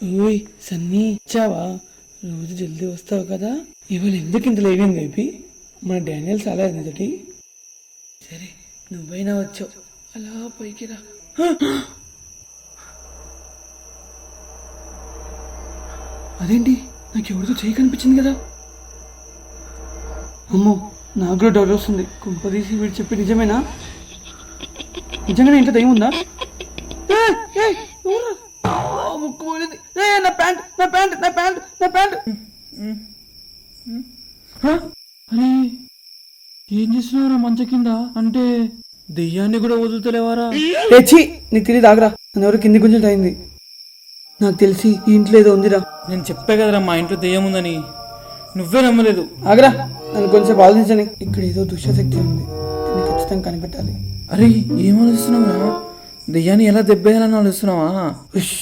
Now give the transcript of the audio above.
ఓయ్ సన్నీ ఇచ్చావా? రోజు జల్దీ వస్తావు కదా, ఇవాళ ఎందుకు ఇంత లేవింది బేబీ? మన డానియల్ చాలా ఎదుటి. సరే నువ్వైనా వచ్చావు, అలా పైకి రా. అదేంటి, నాకు ఎవరితో చేయి కనిపించింది కదా. అమ్మో, నాకు కూడా డౌట్ వస్తుంది. కుంపదీసి వీడు చెప్పి నిజమేనా? నిజంగానే ఇంట్లో దయ్యం ఉందా? ముక్కు పోయింది. నా ప్యాంట్ నా ప్యాంట్ నా ప్యాంట్ నా ప్యాంట్. అరే ఏం చేస్తున్నావురా మంచ కింద? అంటే దెయ్యాన్ని కూడా వదులుతలేవారా? తెచ్చి నీకు తెలియదు, ఆగరా. నన్ను ఎవరు కింది కొంచెం అయింది. నాకు తెలిసి ఈ ఇంట్లో ఏదో ఉందిరా. నేను చెప్పా కదరా మా ఇంట్లో దెయ్యం ఉందని, నువ్వే నమ్మలేదు. ఆగరా, నన్ను కొంచెం ఆలోచించని. ఇక్కడ ఏదో దుష్టశక్తి ఉంది, దీన్ని ఖచ్చితంగా కనిపెట్టాలి. అరే ఏం ఆలోచిస్తున్నావురా? దెయ్యాన్ని ఎలా దెబ్బేయాలని ఆలోచిస్తున్నావా? ఉష్